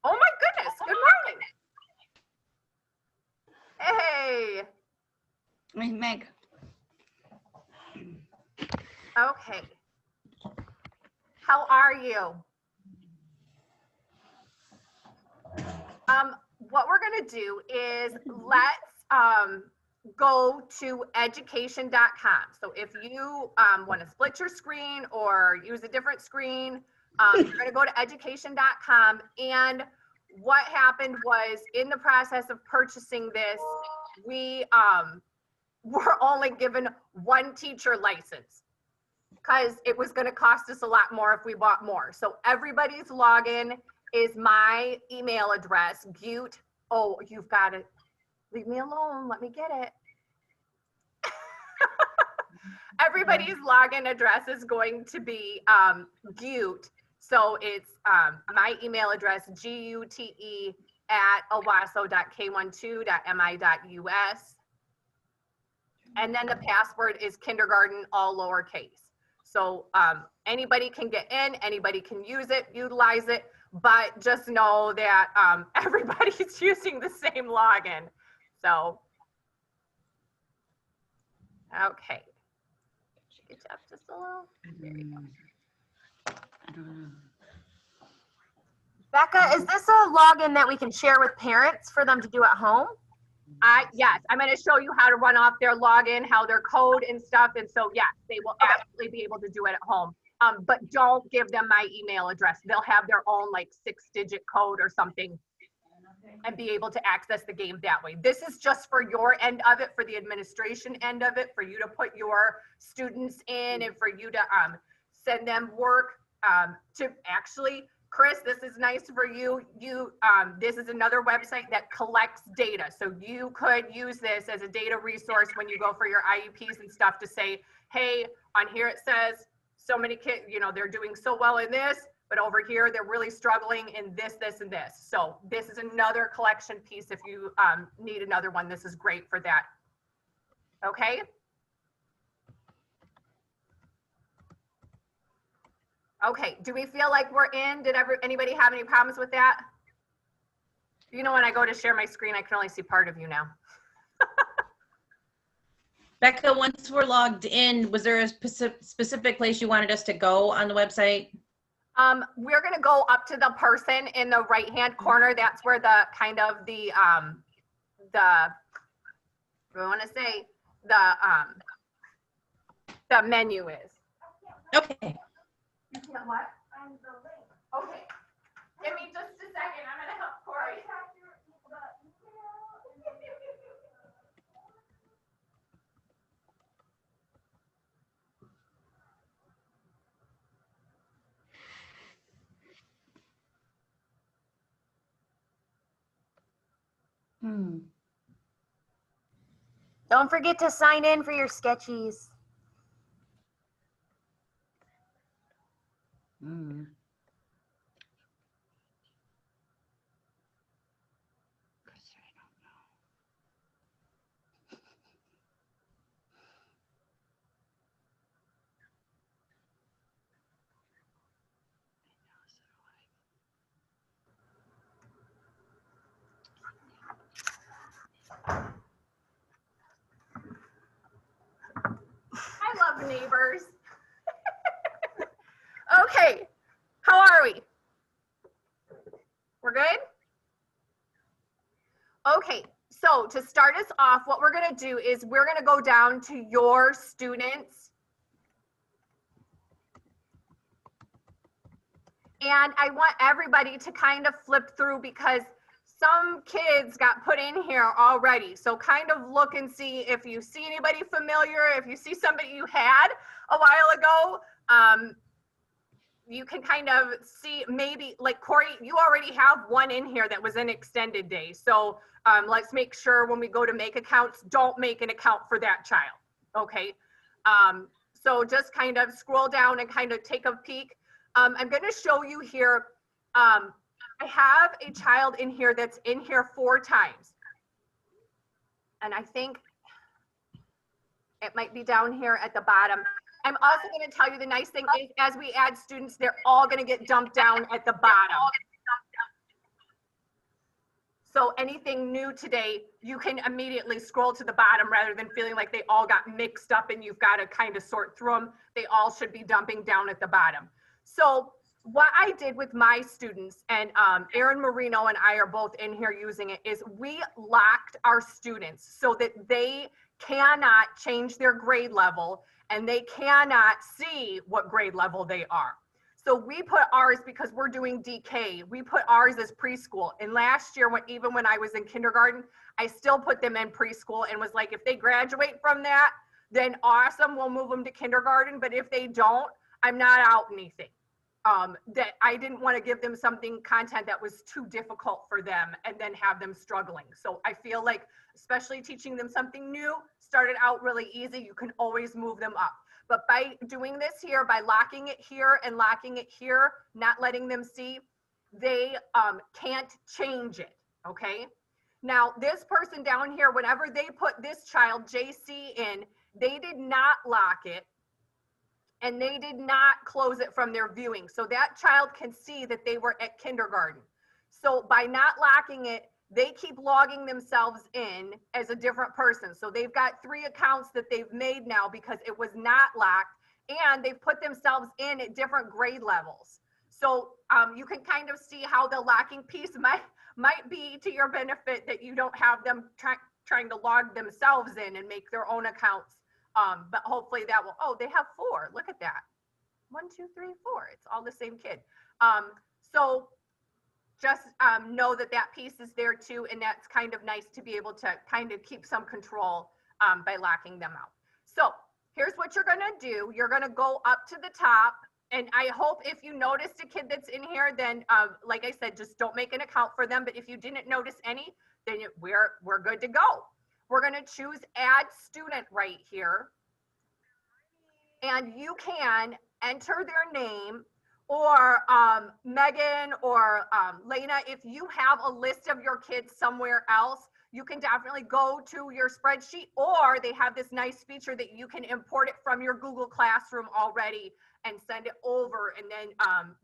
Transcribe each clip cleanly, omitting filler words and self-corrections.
Oh my goodness, good morning. Hey. Hey, Meg. Okay. How are you? What we're gonna do is let's go to education.com. So if you want to split your screen or use a different screen, you're gonna go to education.com. And what happened was, in the process of purchasing this, we were only given one teacher license because it was going to cost us a lot more if we bought more. So everybody's login is my email address, Gute. Oh, you've got it. Leave me alone. Let me get it. Everybody's login address is going to be Gute. So it's my email address, gute@owasso.k12.mi.us. And then the password is kindergarten, all lowercase. So anybody can get in, anybody can use it, utilize it, but just know that everybody's using the same login. So, okay. Get you up just a little. There you go. I don't know. Becca, is this a login that we can share with parents for them to do at home? Yes, I'm going to show you how to run off their login, how their code and stuff. And so, yes, they will absolutely be able to do it at home. But don't give them my email address. They'll have their own like 6-digit code or something and be able to access the game that way. This is just for your end of it, for the administration end of it, for you to put your students in and for you to send them work to actually. Chris, this is nice for you. This is another website that collects data. So you could use this as a data resource when you go for your IEPs and stuff to say, hey, on here it says so many kids, you know, they're doing so well in this, but over here they're really struggling in this, this, and this. So this is another collection piece. If you need another one, this is great for that. Okay. Okay, do we feel like we're in? Did anybody have any problems with that? You know, when I go to share my screen, I can only see part of you now. Becca, once we're logged in, was there a specific place you wanted us to go on the website? We're gonna go up to the person in the right-hand corner. That's where the kind of the I wanna say, the menu is. Okay. You can't what? Find the link. Okay. Give me just a second. I'm gonna help Corey. Don't forget to sign in for your sketchies. I love neighbors. Okay, how are we? We're good? Okay, so to start us off, what we're gonna do is we're gonna go down to your students. And I want everybody to kind of flip through because some kids got put in here already. So kind of look and see if you see anybody familiar, if you see somebody you had a while ago, you can kind of see maybe like Corey, you already have one in here that was an extended day. So let's make sure when we go to make accounts, don't make an account for that child, okay? So just kind of scroll down and kind of take a peek. I'm gonna show you here, I have a child in here that's in here 4 times. And I think it might be down here at the bottom. I'm also going to tell you the nice thing is as we add students, they're all going to get dumped down at the bottom. So anything new today, you can immediately scroll to the bottom rather than feeling like they all got mixed up and you've got to kind of sort through them. They all should be dumping down at the bottom. So what I did with my students, and Erin Marino and I are both in here using it, is we locked our students so that they cannot change their grade level and they cannot see what grade level they are. So we put ours, because we're doing DK, we put ours as preschool. And last year, even when I was in kindergarten, I still put them in preschool and was like, if they graduate from that, then awesome, we'll move them to kindergarten. But if they don't, I'm not out anything. That I didn't want to give them content that was too difficult for them and then have them struggling. So I feel like, especially teaching them something new, started out really easy. You can always move them up. But by doing this here, by locking it here and locking it here, not letting them see, they can't change it, okay? Now, this person down here, whenever they put this child, JC, in, they did not lock it and they did not close it from their viewing. So that child can see that they were at kindergarten. So by not locking it, they keep logging themselves in as a different person. So they've got 3 accounts that they've made now because it was not locked, and they've put themselves in at different grade levels. So you can kind of see how the locking piece might be to your benefit, that you don't have them trying to log themselves in and make their own accounts. But hopefully that will, oh, they have 4. Look at that. 1, 2, 3, 4. It's all the same kid. So just know that that piece is there too, and that's kind of nice to be able to kind of keep some control by locking them out. So here's what you're gonna do. You're gonna go up to the top, and I hope if you noticed a kid that's in here, then like I said, just don't make an account for them. But if you didn't notice any, then we're good to go. We're gonna choose add student right here, and you can enter their name, or Megan or Lena, if you have a list of your kids somewhere else, you can definitely go to your spreadsheet, or they have this nice feature that you can import it from your Google Classroom already and send it over. And then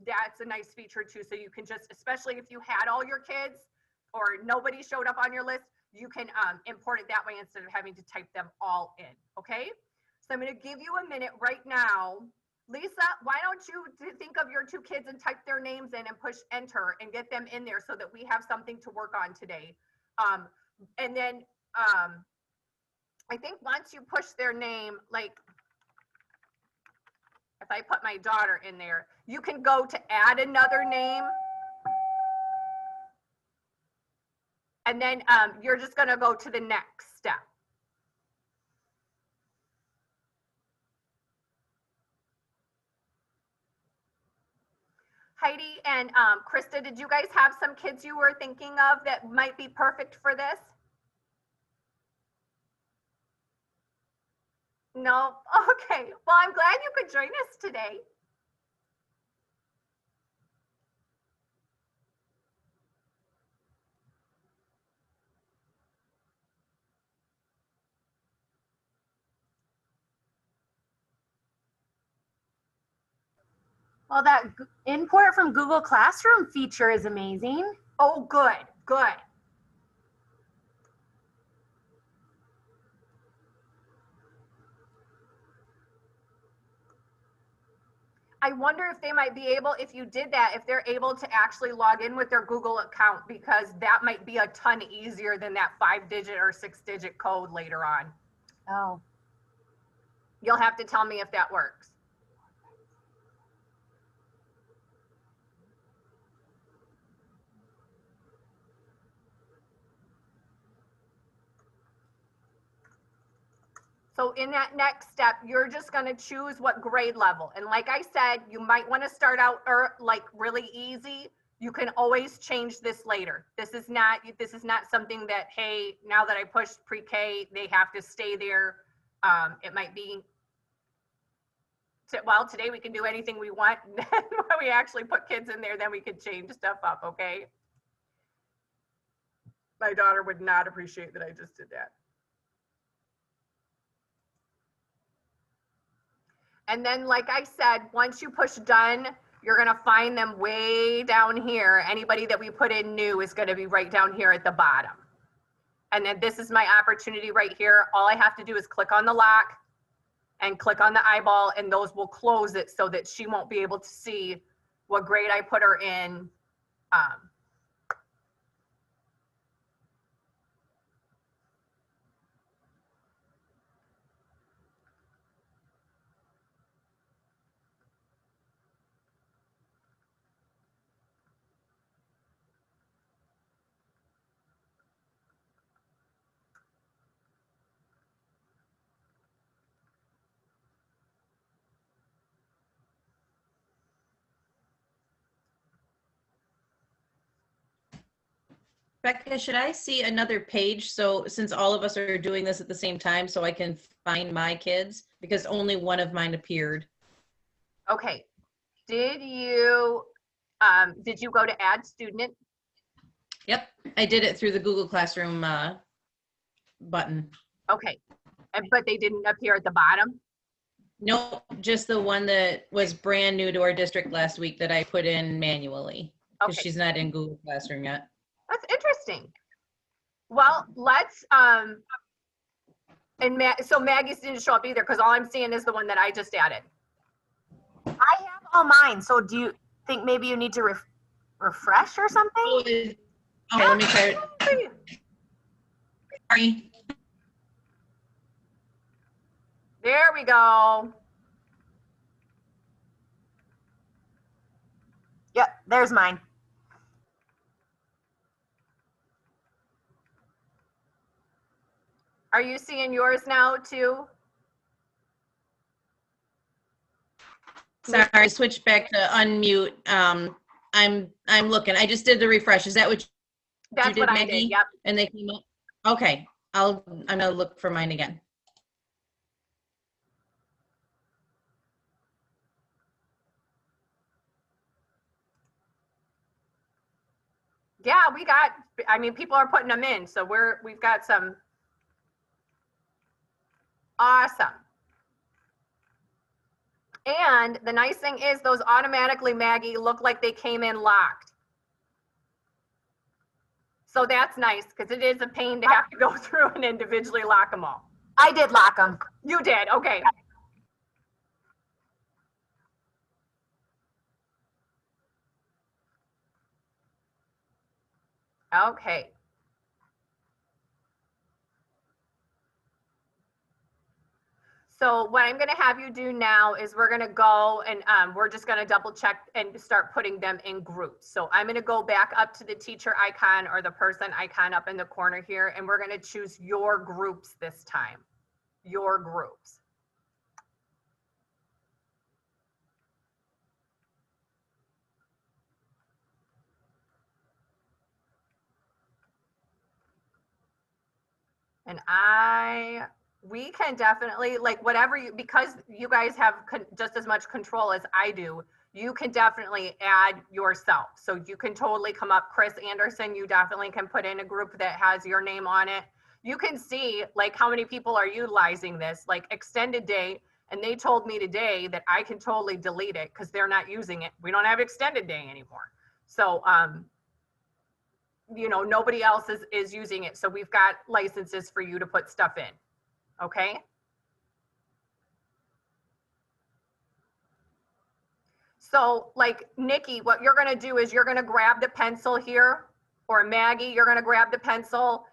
that's a nice feature too. So you can just, especially if you had all your kids or nobody showed up on your list, you can import it that way instead of having to type them all in, okay? So I'm gonna give you a minute right now. Lisa, why don't you think of your 2 kids and type their names in and push enter and get them in there so that we have something to work on today. And then I think once you push their name, like if I put my daughter in there, you can go to add another name. And then you're just gonna go to the next step. Heidi and Krista, did you guys have some kids you were thinking of that might be perfect for this? No? Okay. Well, I'm glad you could join us today. Well, that import from Google Classroom feature is amazing. Oh, good, good. I wonder if they might be able, if you did that, if they're able to actually log in with their Google account, because that might be a ton easier than that 5-digit or 6-digit code later on. Oh. You'll have to tell me if that works. So in that next step, you're just going to choose what grade level. And like I said, you might want to start out like really easy. You can always change this later. This is not something that, hey, now that I pushed pre-K, they have to stay there. It might be, well, today we can do anything we want. When we actually put kids in there, then we could change stuff up, okay? My daughter would not appreciate that I just did that. And then, like I said, once you push done, You're gonna find them way down here. Anybody that we put in new is gonna be right down here at the bottom. And then this is my opportunity right here. All I have to do is click on the lock and click on the eyeball, and those will close it so that she won't be able to see what grade I put her in. Becca, should I see another page? So since all of us are doing this at the same time, so I can find my kids, because only one of mine appeared. Okay. Did you go to add student? Yep, I did it through the Google Classroom button. Okay. But they didn't appear at the bottom? Nope, just the one that was brand new to our district last week that I put in manually, because Okay. she's not in Google Classroom yet. That's interesting. Well, let's, so Maggie's didn't show up either, because all I'm seeing is the one that I just added. I have all mine, so do you think maybe you need to refresh or something? Okay, let me try it. Sorry. There we go. Yep, there's mine. Are you seeing yours now too? Sorry, I switched back to unmute. I'm looking. I just did the refresh. Is that what That's you did, what I Maggie? did, yep. And they came up? Okay, I'm gonna look for mine again. Yeah, I mean, people are putting them in, so we've got some. Awesome. And the nice thing is those automatically, Maggie, look like they came in locked. So that's nice, because it is a pain to have to go through and individually lock them all. I did lock them. You did, okay. Okay. So what I'm gonna have you do now is we're gonna go and we're just gonna double check and start putting them in groups. So I'm gonna go back up to the teacher icon or the person icon up in the corner here, and we're gonna choose your groups this time. Your groups. And we can definitely, like, whatever you, because you guys have just as much control as I do, you can definitely add yourself. So you can totally come up, Chris Anderson, you definitely can put in a group that has your name on it. You can see like how many people are utilizing this, like extended day. And they told me today that I can totally delete it because they're not using it. We don't have extended day anymore. So, you know, nobody else is using it. So we've got licenses for you to put stuff in. Okay. So like Nikki, what you're going to do is you're going to grab the pencil here, or Maggie, you're going to grab the pencil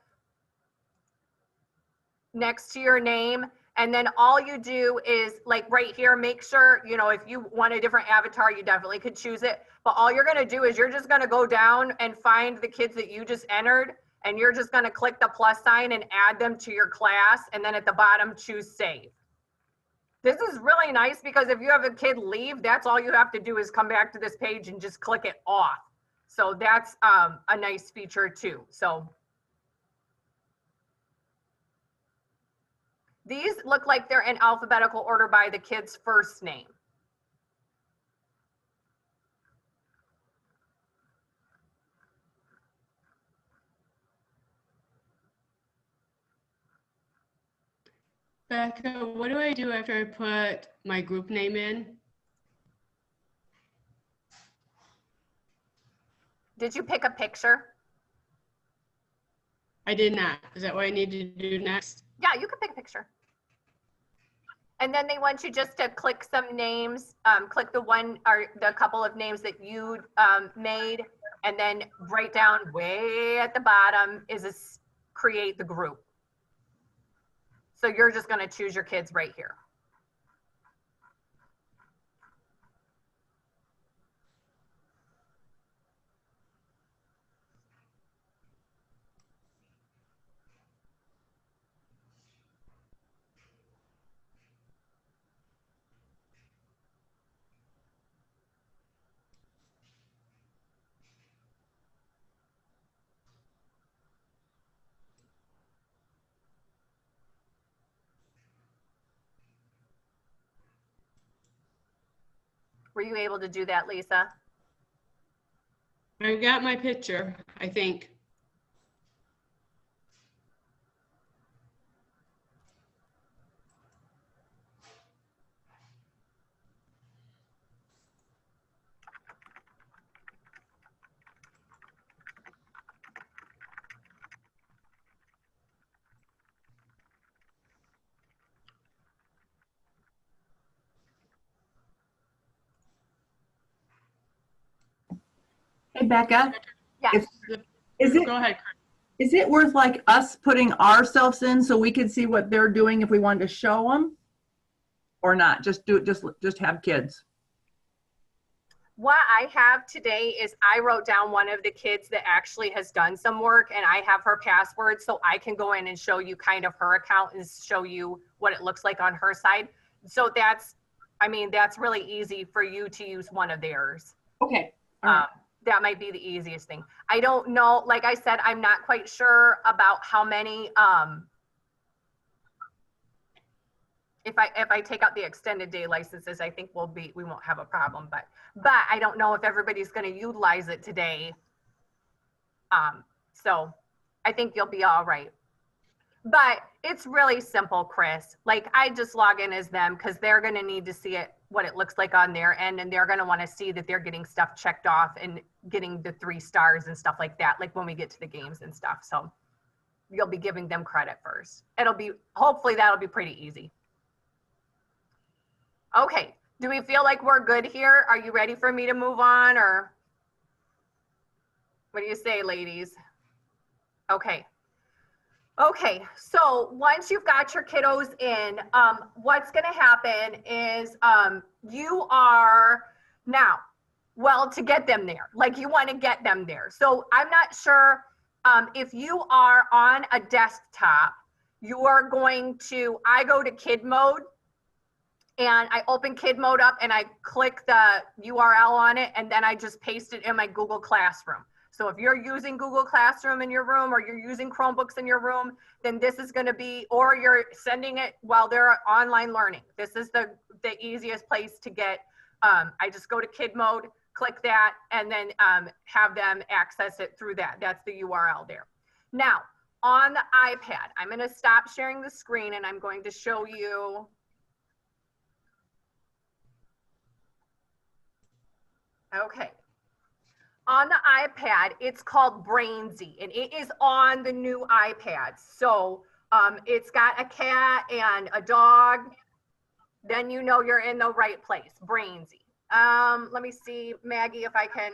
next to your name. And then all you do is like right here, make sure, you know, if you want a different avatar, you definitely could choose it. But all you're going to do is you're just going to go down and find the kids that you just entered. And you're just going to click the plus sign and add them to your class. And then at the bottom, choose save. This is really nice because if you have a kid leave, that's all you have to do is come back to this page and just click it off. So that's a nice feature too. So these look like they're in alphabetical order by the kid's first name. Becca, what do I do after I put my group name in? Did you pick a picture? I did not. Is that what I need to do next? Yeah, you can pick a picture. And then they want you just to click some names, click the one or the couple of names that you made, and then write down way at the bottom is this create the group. So you're just going to choose your kids right here. Were you able to do that, Lisa? I got my picture, I think. Hey, Becca, Yes. is it Go ahead. is it worth like us putting ourselves in so we could see what they're doing if we wanted to show them, or not? Just do it. Just have kids. What I have today is I wrote down one of the kids that actually has done some work, and I have her password, so I can go in and show you kind of her account and show you what it looks like on her side. So that's, I mean, that's really easy for you to use one of theirs. Okay. All right. That might be the easiest thing. I don't know, like I said, I'm not quite sure about how many, if I take out the extended day licenses, I think we won't have a problem, but I don't know if everybody's going to utilize it today. So I think you'll be all right. But it's really simple, Chris. Like, I just log in as them because they're going to need to see it, what it looks like on their end, and they're going to want to see that they're getting stuff checked off and getting the 3 stars and stuff like that, like when we get to the games and stuff. So you'll be giving them credit first. Hopefully that'll be pretty easy. Okay, do we feel like we're good here? Are you ready for me to move on, or what do you say, ladies? Okay. Okay, so once you've got your kiddos in, what's gonna happen is you are now, well, to get them there, like you wanna get them there. So I'm not sure if you are on a desktop, you are going to, I go to kid mode, and I open kid mode up and I click the URL on it, and then I just paste it in my Google Classroom. So if you're using Google Classroom in your room, or you're using Chromebooks in your room, then this is gonna be, or you're sending it while they're online learning. This is the easiest place to get, I just go to kid mode, click that, and then have them access it through that. That's the URL there. Now, on the iPad, I'm gonna stop sharing the screen and I'm going to show you. Okay. On the iPad, it's called Brainzy, and it is on the new iPads. So it's got a cat and a dog. Then you know you're in the right place, Brainzy. Let me see, Maggie, if I can.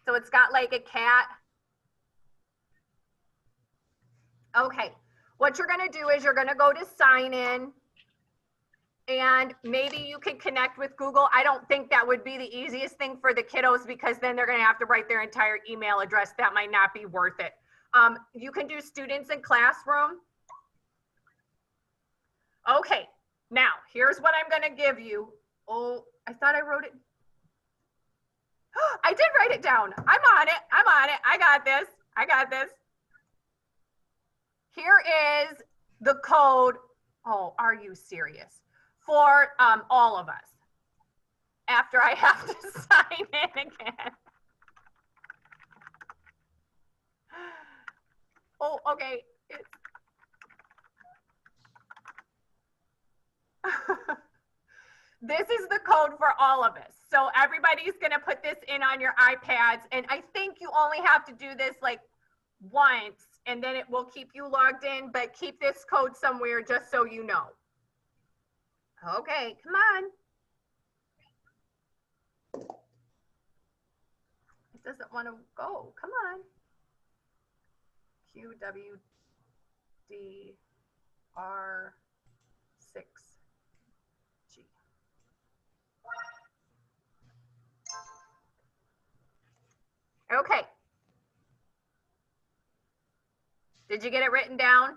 So it's got like a cat. Okay, what you're gonna do is you're gonna go to sign in. And maybe you can connect with Google. I don't think that would be the easiest thing for the kiddos, because then they're going to have to write their entire email address. That might not be worth it. You can do students in classroom. Okay, now here's what I'm going to give you. Oh, I thought I wrote it. I did write it down. I'm on it. I'm on it. I got this. I got this. Here is the code. Oh, are you serious? For all of us, after I have to sign in again. Oh, okay. This is the code for all of us. said he's gonna put this in on your iPads, and I think you only have to do this like once, and then it will keep you logged in, but keep this code somewhere just so you know. Okay, come on. It doesn't want to go. Come on. QWDR6G. Okay. Did you get it written down?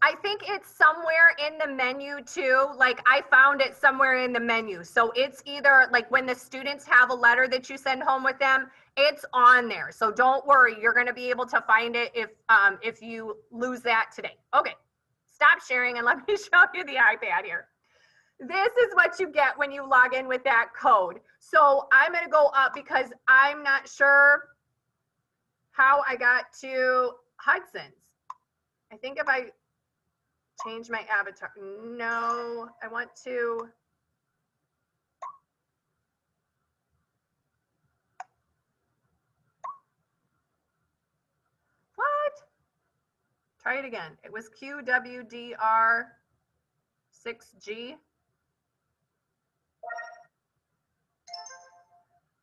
I think it's somewhere in the menu too. Like I found it somewhere in the menu. So it's either like when the students have a letter that you send home with them, it's on there. So don't worry, you're going to be able to find it if you lose that today. Okay, stop sharing and let me show you the iPad here. This is what you get when you log in with that code. So I'm going to go up because I'm not sure how I got to Hudson's. I think if I change my avatar, no, I want to. What? Try it again. It was QWDR6G.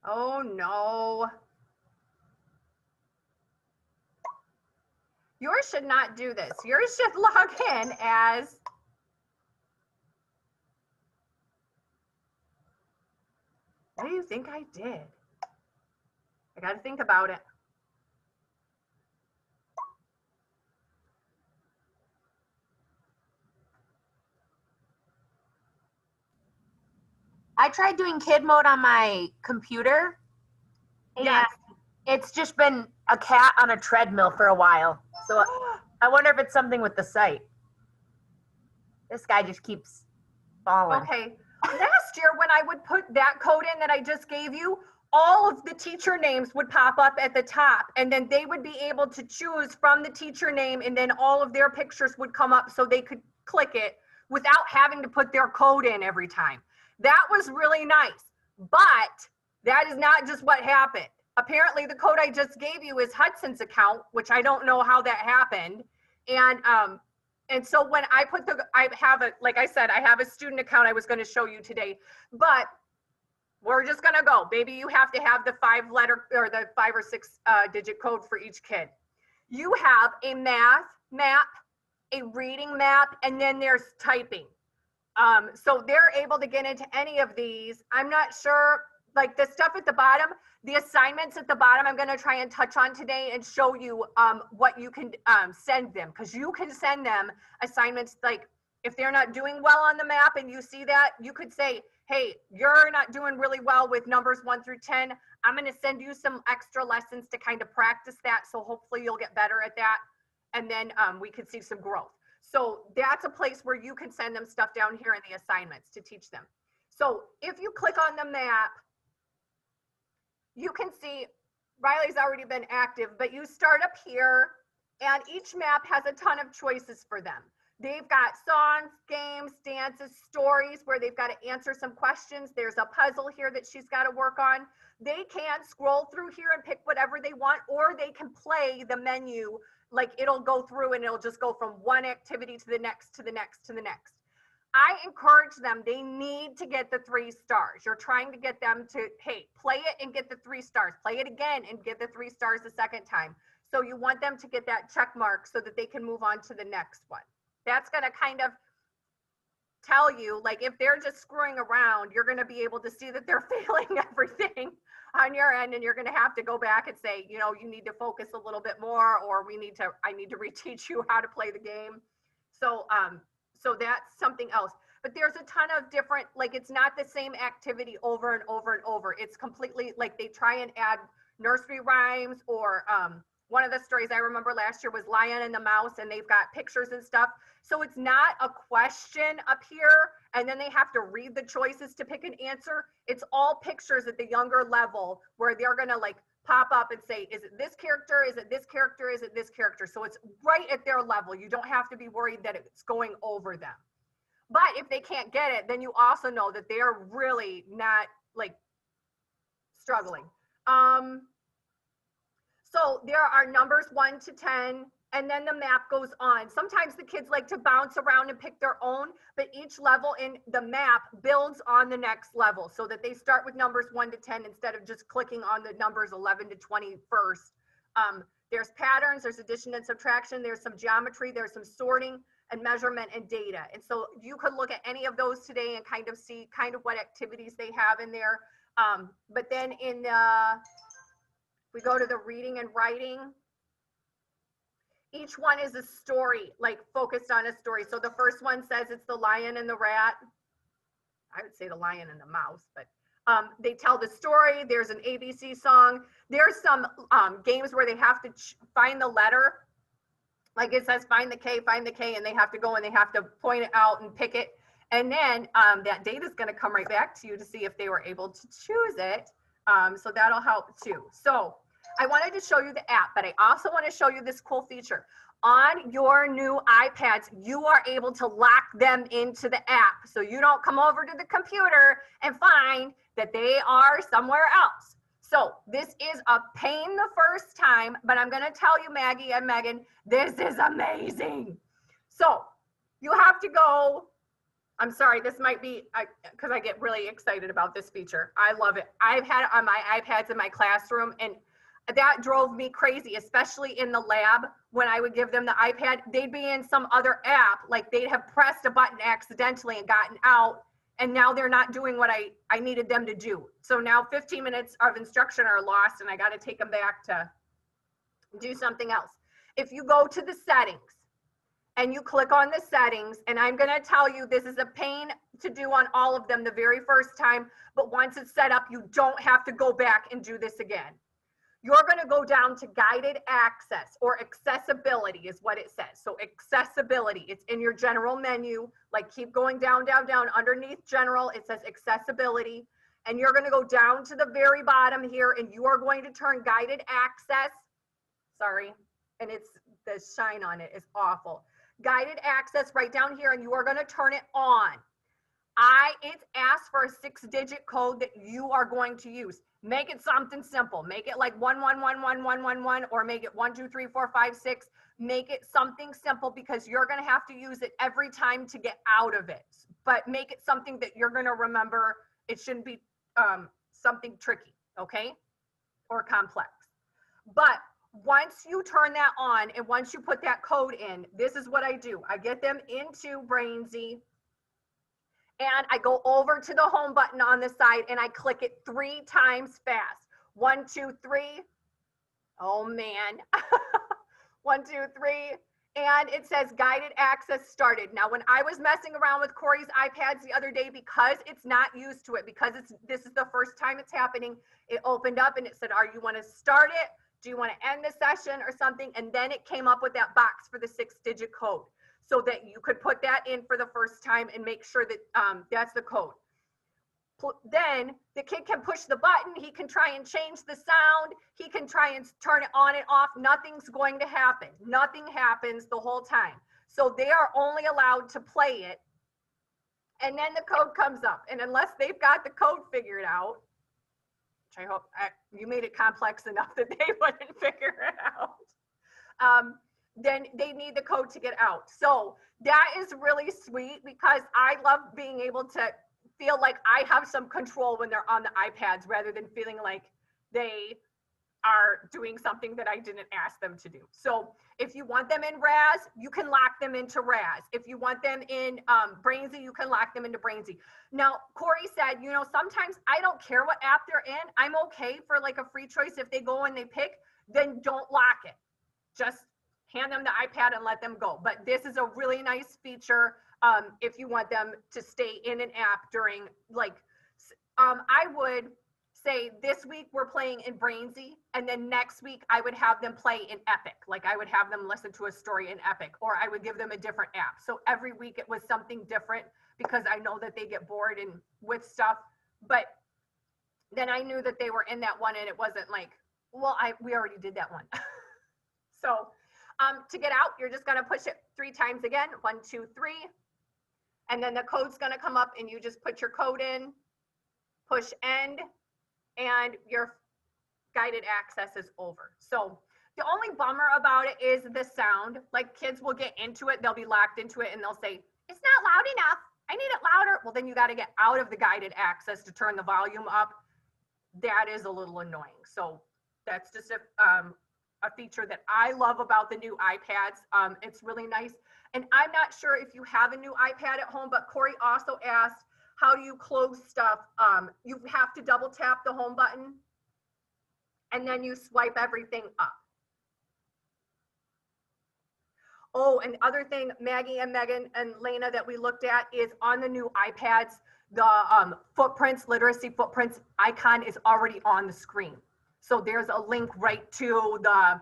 Oh no. Yours should not do this. Yours should log in as what do you think I did? I got to think about it. I tried doing kid mode on my computer. And Yes. it's just been a cat on a treadmill for a while. So I wonder if it's something with the site. This guy just keeps falling. Okay. Last year when I would put that code in that I just gave you, all of the teacher names would pop up at the top, and then they would be able to choose from the teacher name, and then all of their pictures would come up so they could click it without having to put their code in every time. That was really nice, but that is not just what happened. Apparently the code I just gave you is Hudson's account, which I don't know how that happened. And so when I put I have a, like I said, I have a student account I was going to show you today, but we're just going to go. Baby, you have to have the 5-letter or the 5 or 6 digit code for each kid. You have a math map, a reading map, and then there's typing. So they're able to get into any of these. I'm not sure, like the stuff at the bottom, the assignments at the bottom, I'm going to try and touch on today and show you what you can send them, because you can send them assignments. Like if they're not doing well on the map and you see that, you could say, hey, you're not doing really well with numbers 1 through 10. I'm going to send you some extra lessons to kind of practice that. So hopefully you'll get better at that. And then we could see some growth. So that's a place where you can send them stuff down here in the assignments to teach them. So if you click on the map, you can see Riley's already been active, but you start up here and each map has a ton of choices for them. They've got songs, games, dances, stories where they've got to answer some questions. There's a puzzle here that she's got to work on. They can scroll through here and pick whatever they want, or they can play the menu. Like it'll go through and it'll just go from one activity to the next, to the next, to the next. I encourage them, they need to get the 3 stars. You're trying to get them to, hey, play it and get the 3 stars. Play it again and get the 3 stars the second time. So you want them to get that check mark so that they can move on to the next one. That's going to kind of tell you, like, if they're just screwing around, you're going to be able to see that they're failing everything on your end, and you're going to have to go back and say, you know, you need to focus a little bit more, or I need to reteach you how to play the game. So that's something else. But there's a ton of different, like, it's not the same activity over and over and over. It's completely, like, they try and add nursery rhymes, or one of the stories I remember last year was Lion and the Mouse, and they've got pictures and stuff. So it's not a question up here, and then they have to read the choices to pick an answer. It's all pictures at the younger level where they're going to, like, pop up and say, is it this character? Is it this character? Is it this character? So it's right at their level. You don't have to be worried that it's going over them. But if they can't get it, then you also know that they are really not like struggling. So there are numbers 1 to 10, and then the map goes on. Sometimes the kids like to bounce around and pick their own, but each level in the map builds on the next level so that they start with numbers 1 to 10 instead of just clicking on the numbers 11 to 20 first. There's patterns, there's addition and subtraction, there's some geometry, there's some sorting and measurement and data. And so you could look at any of those today and kind of see kind of what activities they have in there. But then we go to the reading and writing. Each one is a story, like focused on a story. So the first one says it's the lion and the rat. I would say the lion and the mouse, but they tell the story. There's an ABC song. There's some games where they have to find the letter. Like it says, find the K, and they have to go and they have to point it out and pick it. And then that data is going to come right back to you to see if they were able to choose it. So that'll help too. So I wanted to show you the app, but I also want to show you this cool feature. On your new iPads, you are able to lock them into the app. So you don't come over to the computer and find that they are somewhere else. So this is a pain the first time, but I'm going to tell you, Maggie and Megan, this is amazing. So you have to go. I'm sorry, this might be, because I get really excited about this feature. I love it. I've had it on my iPads in my classroom, and that drove me crazy, especially in the lab. When I would give them the iPad, they'd be in some other app, like they'd have pressed a button accidentally and gotten out, and now they're not doing what I needed them to do. So now 15 minutes of instruction are lost, and I got to take them back to do something else. If you go to the settings and you click on the settings, and I'm going to tell you this is a pain to do on all of them the very first time, but once it's set up, you don't have to go back and do this again. You're going to go down to guided access, or accessibility is what it says. So accessibility, it's in your general menu. Like keep going down, down, down. Underneath general, it says accessibility. And you're going to go down to the very bottom here, and you are going to turn guided access. Sorry. And it's the shine on it is awful. Guided access right down here, and you are going to turn it on. It's asked for a 6-digit code that you are going to use. Make it something simple. Make it like 111111, or make it 1 2 3 4 5 6. Make it something simple, because you're going to have to use it every time to get out of it. But make it something that you're going to remember. It shouldn't be something tricky, okay, or complex. But once you turn that on, and once you put that code in, this is what I do. I get them into brainzy, and I go over to the home button on the side, and I click it 3 times fast. 1 2 3. Oh man. 1 2 3. And it says guided access started. Now, when I was messing around with Corey's iPads the other day, because it's not used to it, because this is the first time it's happening, it opened up and it said, you want to start it? Do you want to end the session or something? And then it came up with that box for the 6-digit code, so that you could put that in for the first time and make sure that that's the code. Then the kid can push the button. He can try and change the sound. He can try and turn it on and off. Nothing's going to happen. Nothing happens the whole time. So they are only allowed to play it. And then the code comes up. And unless they've got the code figured out, which I hope you made it complex enough that they wouldn't figure it out, then they need the code to get out. So that is really sweet, because I love being able to feel like I have some control when they're on the iPads, rather than feeling like they are doing something that I didn't ask them to do. So if you want them in RAS, you can lock them into RAS. If you want them in brainzy, you can lock them into brainzy. Now, Corey said, sometimes I don't care what app they're in. I'm okay for like a free choice. If they go and they pick, then don't lock it. Just hand them the iPad and let them go. But this is a really nice feature if you want them to stay in an app during, like, I would say this week we're playing in brainzy, and then next week I would have them play in Epic. Like I would have them listen to a story in Epic, or I would give them a different app. So every week it was something different, because I know that they get bored and with stuff. But then I knew that they were in that one, and it wasn't like, well, we already did that one. So to get out, you're just going to push it 3 times again. 1 2 3. And then the code's gonna come up and you just put your code in, push end, and your guided access is over. So the only bummer about it is the sound. Like kids will get into it, they'll be locked into it and they'll say, it's not loud enough, I need it louder. Well, then you gotta get out of the guided access to turn the volume up. That is a little annoying. So that's just a feature that I love about the new iPads. It's really nice. And I'm not sure if you have a new iPad at home, but Corey also asked, how do you close stuff? You have to double tap the home button and then you swipe everything up. Oh, and other thing, Maggie and Megan and Lena, that we looked at is on the new iPads, the footprints, literacy footprints icon is already on the screen. So there's a link right to the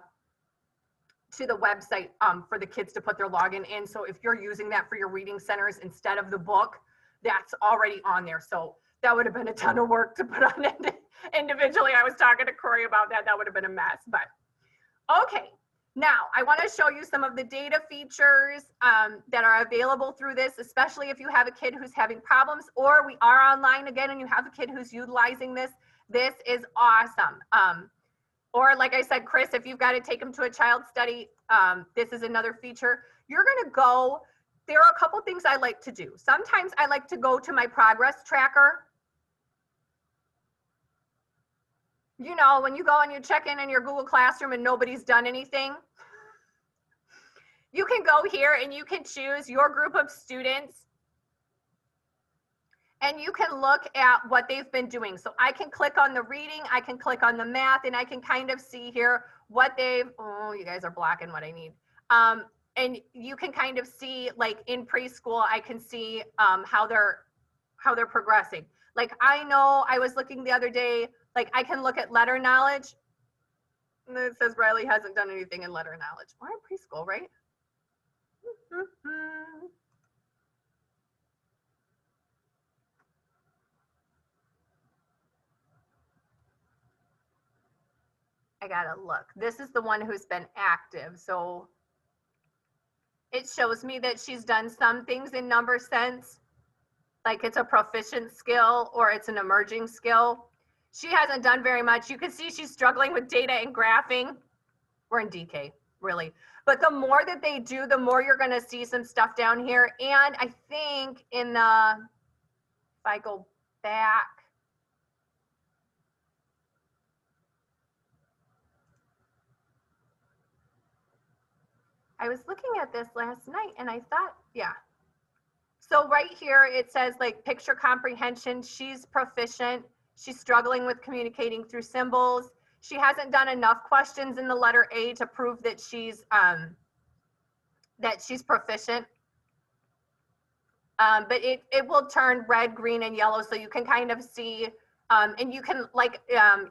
website for the kids to put their login in. So if you're using that for your reading centers instead of the book, that's already on there. So that would have been a ton of work to put on individually. I was talking to Corey about that. That would have been a mess, but okay. Now, I want to show you some of the data features that are available through this, especially if you have a kid who's having problems, or we are online again and you have a kid who's utilizing this. This is awesome. Or like I said, Chris, if you've got to take them to a child study, this is another feature. You're going to go, there are a couple things I like to do. Sometimes I like to go to my progress tracker. You know, when you go and you check in your Google Classroom and nobody's done anything, you can go here and you can choose your group of students and you can look at what they've been doing. So I can click on the reading, I can click on the math, and I can kind of see here what they've, oh, you guys are blocking what I need. And you can kind of see, like in preschool, I can see how they're progressing. Like I know I was looking the other day, like I can look at letter knowledge. And it says Riley hasn't done anything in letter knowledge. We're in preschool, right? I gotta look. This is the one who's been active. So it shows me that she's done some things in number sense, like it's a proficient skill or it's an emerging skill. She hasn't done very much. You can see she's struggling with data and graphing. We're in DK, really. But the more that they do, the more you're gonna see some stuff down here. And I think in the, if I go back, I was looking at this last night and I thought, yeah. So right here, it says like picture comprehension. She's proficient. She's struggling with communicating through symbols. She hasn't done enough questions in the letter A to prove that she's proficient. But it will turn red, green, and yellow, so you can kind of see, and you can, like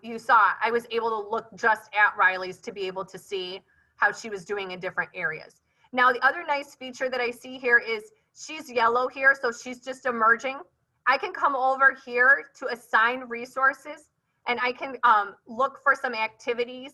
you saw, I was able to look just at Riley's to be able to see how she was doing in different areas. Now, the other nice feature that I see here is she's yellow here, so she's just emerging. I can come over here to assign resources, and I can look for some activities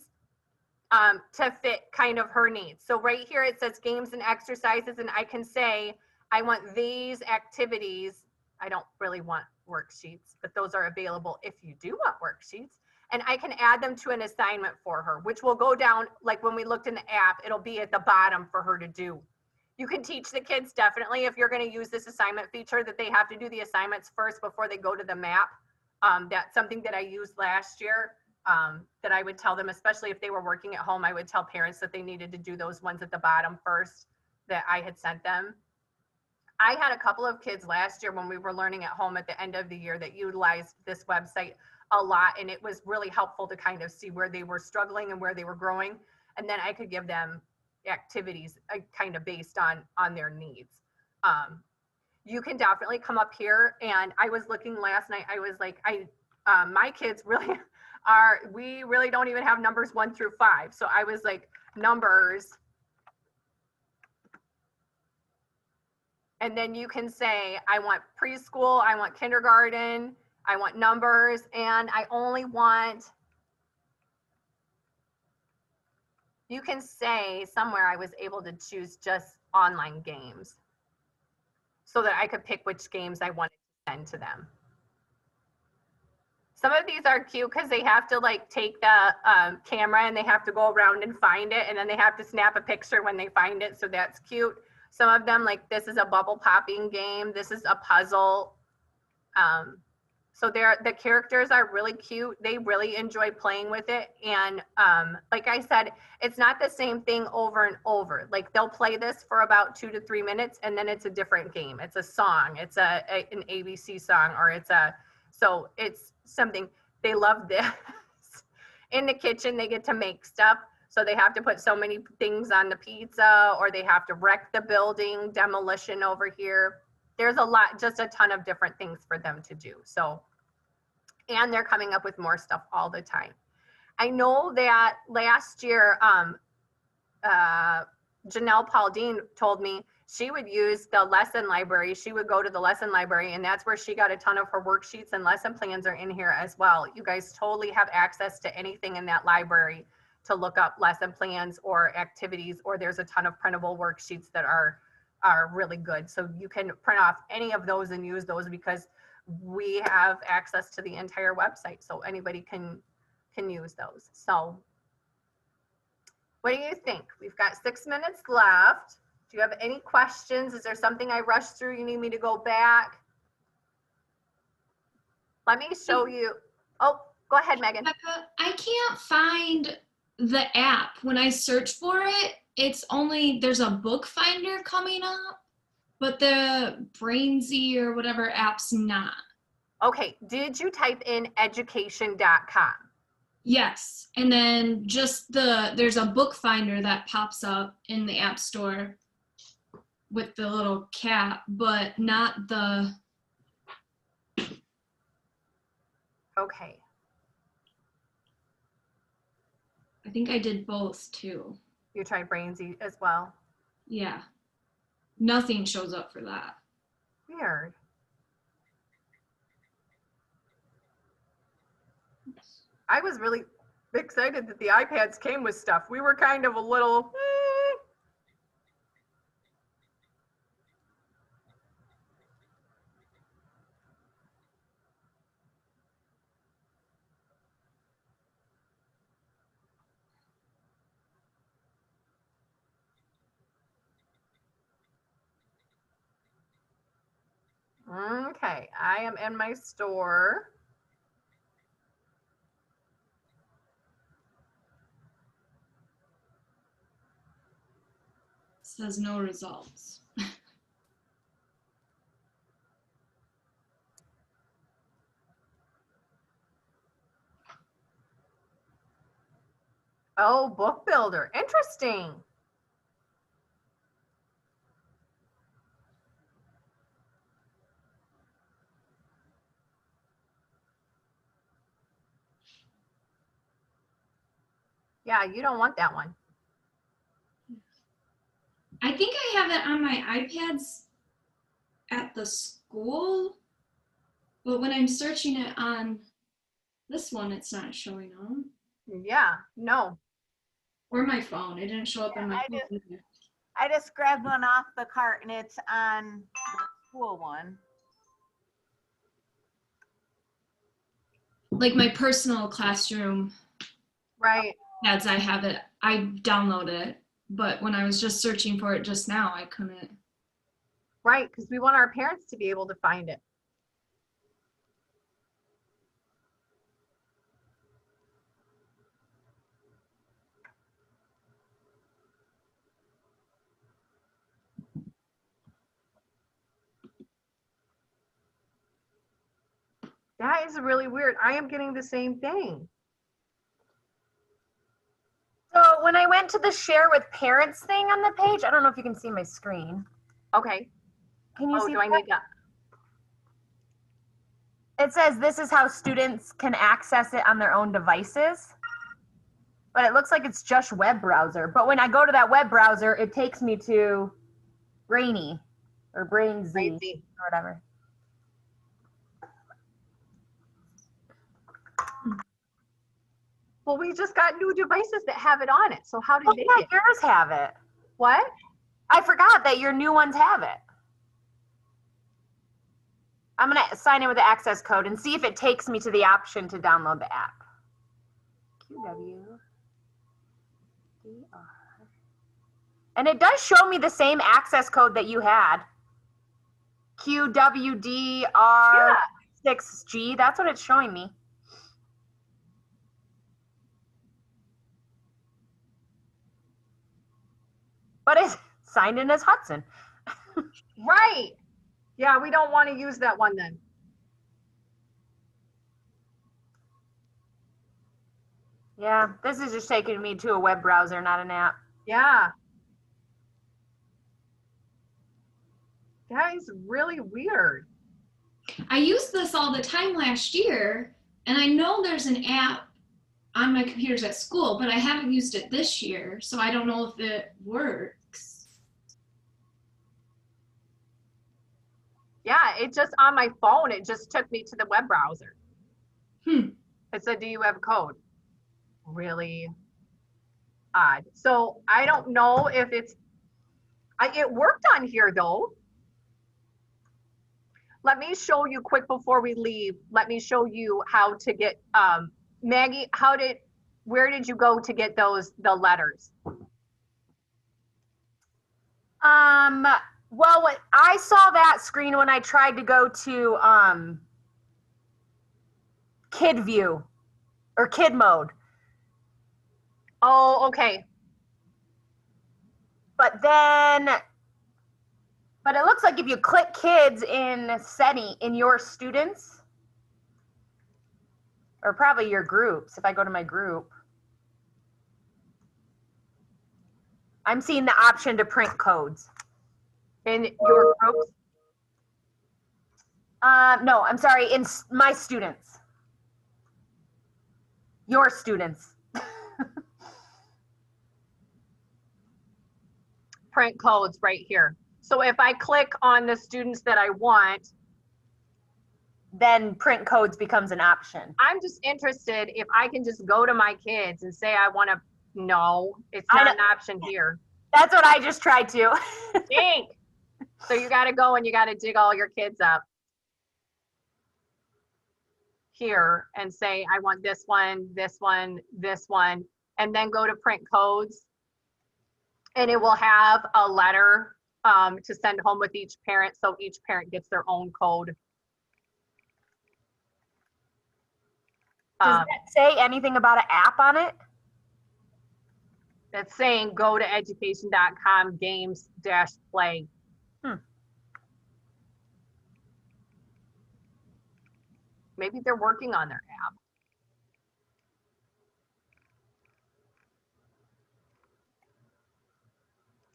to fit kind of her needs. So right here, it says games and exercises, and I can say, I want these activities. I don't really want worksheets, but those are available if you do want worksheets. And I can add them to an assignment for her, which will go down, like when we looked in the app, it'll be at the bottom for her to do. You can teach the kids definitely, if you're going to use this assignment feature, that they have to do the assignments first before they go to the map. That's something that I used last year, that I would tell them, especially if they were working at home, I would tell parents that they needed to do those ones at the bottom first that I had sent them. I had a couple of kids last year when we were learning at home at the end of the year that utilized this website a lot, and it was really helpful to kind of see where they were struggling and where they were growing, and then I could give them activities kind of based on their needs. You can definitely come up here, and I was looking last night, I was like, my kids really we really don't even have numbers 1 through 5, so I was like, numbers. And then you can say, I want preschool, I want kindergarten, I want numbers, and I only want, you can say somewhere I was able to choose just online games. so that I could pick which games I wanted to send to them. Some of these are cute because they have to like take the camera and they have to go around and find it, and then they have to snap a picture when they find it. So that's cute. Some of them, like this is a bubble popping game. This is a puzzle. So the characters are really cute. They really enjoy playing with it. And like I said, it's not the same thing over and over. Like they'll play this for about 2 to 3 minutes and then it's a different game. It's a song. It's an ABC song, or so it's something. They love this. In the kitchen, they get to make stuff. So they have to put so many things on the pizza, or they have to wreck the building, demolition over here. There's just a ton of different things for them to do. So, and they're coming up with more stuff all the time. I know that last year, Janelle Pauldine told me she would use the lesson library. She would go to the lesson library, and that's where she got a ton of her worksheets, and lesson plans are in here as well. You guys totally have access to anything in that library to look up lesson plans or activities, or there's a ton of printable worksheets that are really good. So you can print off any of those and use those, because we have access to the entire website. So anybody can use those. So what do you think? We've got 6 minutes left. Do you have any questions? Is there something I rushed through you need me to go back? Let me show you. Oh, go ahead, Megan. I can't find the app. When I search for it, it's only, there's a book finder coming up, but the brainzy or whatever app's not. Okay, did you type in education.com? Yes, and then just there's a book finder that pops up in the app store with the little cat, but not the. Okay. I think I did both too. You tried brainzy as well? Yeah. Nothing shows up for that. Weird. I was really excited that the iPads came with stuff. We were kind of a little, Okay, I am in my store. Says no results. Oh, book builder. Interesting. Yeah, you don't want that one. I think I have it on my iPads at the school, but when I'm searching it on this one, it's not showing on. Yeah, no. Or my phone. It didn't show up on my phone either. I just grabbed one off the cart and it's on the school one. Like my personal classroom Right. ads, I have it. I download it, but when I was just searching for it just now, I couldn't. Right, because we want our parents to be able to find it. That is really weird. I am getting the same thing. So when I went to the share with parents thing on the page, I don't know if you can see my screen. Okay. Can you Oh, see do I that? need that? It says this is how students can access it on their own devices. But it looks like it's just web browser. But when I go to that web browser, it takes me to Brainy or brainzy Brainzy. or whatever. Well, we just got new devices that have it on it. So how did Oh, they yeah, get? yours have it. What? I forgot that your new ones have it. I'm going to sign in with the access code and see if it takes me to the option to download the app. QWDR. And it does show me the same access code that you had. QWDR6G. That's what it's showing me. But it's signed in as Hudson. Right. Yeah, we don't want to use that one then. Yeah, this is just taking me to a web browser, not an app. Yeah. That is really weird. I used this all the time last year, and I know there's an app on my computers at school, but I haven't used it this year, so I don't know if it works. Yeah, it just on my phone, it just took me to the web browser. It said, do you have a code? Really odd. So I don't know if it's, it worked on here though. Let me show you quick before we leave. Let me show you how to get, Maggie, where did you go to get the letters? Well, I saw that screen when I tried to go to Kid View or Kid Mode. Oh, okay. But it looks like if you click kids in setting in your students, or probably your groups, if I go to my group, I'm seeing the option to print codes. In your groups? No, I'm sorry, in my students. Your students. Print codes right here. So if I click on the students that I want, then print codes becomes an option. I'm just interested if I can just go to my kids and say I want to, no, it's not an option here. That's what I just tried to. Dang. So you got to go and you got to dig all your kids up here and say, I want this one, this one, this one, and then go to print codes. And it will have a letter to send home with each parent. So each parent gets their own code. Does that say anything about an app on it? That's saying go to education.com games-play. Maybe they're working on their app.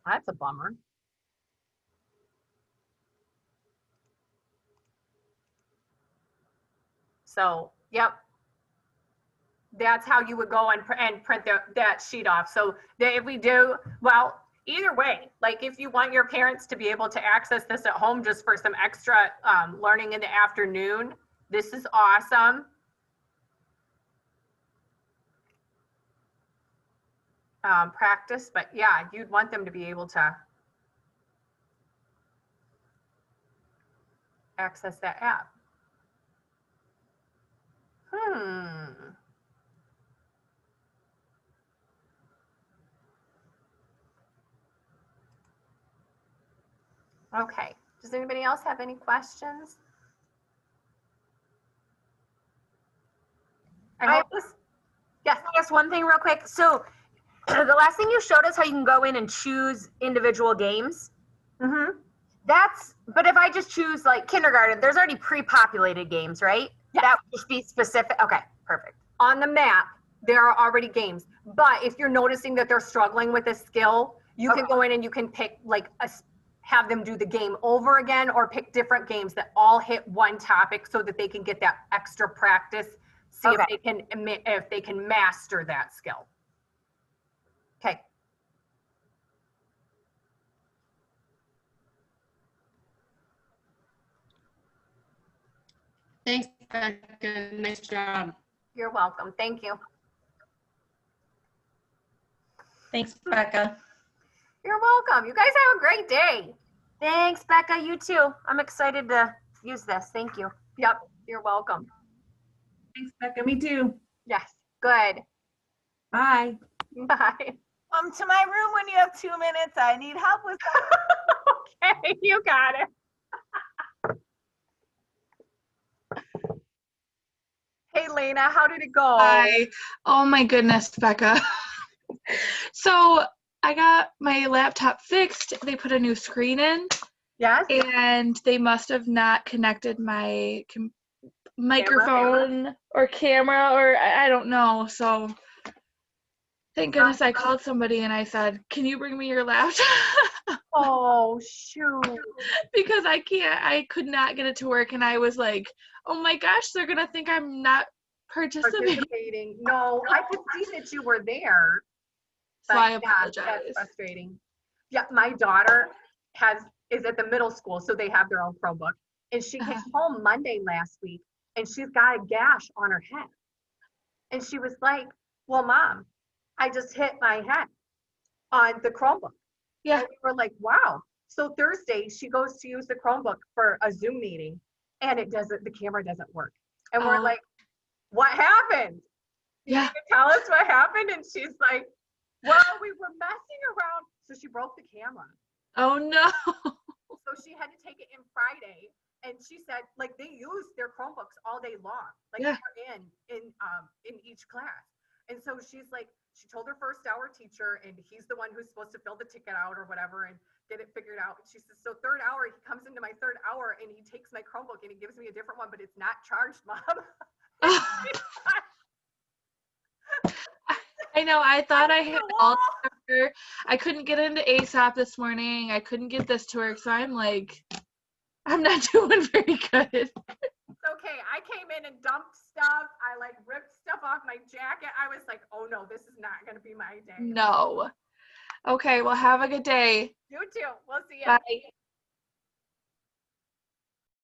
That's a bummer. So, yep. That's how you would go and print that sheet off. So if we do, well, either way, like if you want your parents to be able to access this at home just for some extra learning in the afternoon, this is awesome. Practice, but yeah, you'd want them to be able to access that app. Okay, does anybody else have any questions? Yes. I guess one thing real quick. So the last thing you showed us how you can go in and choose individual games. But if I just choose like kindergarten, there's already pre-populated games, right? Yeah. That would just be specific. Okay, perfect. On the map, there are already games. But if you're noticing that they're struggling with a skill, you can go in and you can pick like have them do the game over again or pick different games that all hit one topic so that they can get that extra practice. See if they can master that skill. Okay. Thanks, Becca. Nice job. You're welcome. Thank you. Thanks, Becca. You're welcome. You guys have a great day. Thanks, Becca. You too. I'm excited to use this. Thank you. Yep, you're welcome. Thanks, Becca. Me too. Yes, good. Bye. Bye. Come to my room when you have 2 minutes. I need help with that. Okay, you got it. Hey, Lena, how did it go? Hi. Oh my goodness, Becca. So I got my laptop fixed. They put a new screen in, Yes? and they must have not connected my microphone or camera, or I don't know. So thank goodness I called somebody and I said, "Can you bring me your laptop?" Oh, shoot. Because I could not get it to work, and I was like, "Oh my gosh, they're gonna think I'm not participating." No, I could see that you were there. So But I yeah, apologize. that's frustrating. Yeah, my daughter is at the middle school, so they have their own Chromebook. And she came home Monday last week, and she's got a gash on her head. And she was like, "Well, Mom, I just hit my head on the Chromebook." Yeah. And we were like, "Wow." So Thursday, she goes to use the Chromebook for a Zoom meeting, and the camera doesn't work. And we're Oh. like, "What happened? You Yeah. need to tell us what happened?" And she's like, "Well, we were messing around." So she broke the camera. Oh no. So she had to take it in Friday. And she said, like, they use their Chromebooks all day long. Like, Yeah. they're in each class. And so she's like, she told her first hour teacher, and he's the one who's supposed to fill the ticket out or whatever and get it figured out. And she says, so third hour, he comes into my third hour and he takes my Chromebook and he gives me a different one, but it's not charged, Mom. I know. I thought I had all. I couldn't get into ASAP this morning. I couldn't get this to work. So I'm like, I'm not doing very good. It's okay. I came in and dumped stuff. I like ripped stuff off my jacket. I was like, oh no, this is not going to be my day. No. Okay. Well, have a good day. You too. We'll see you. Bye.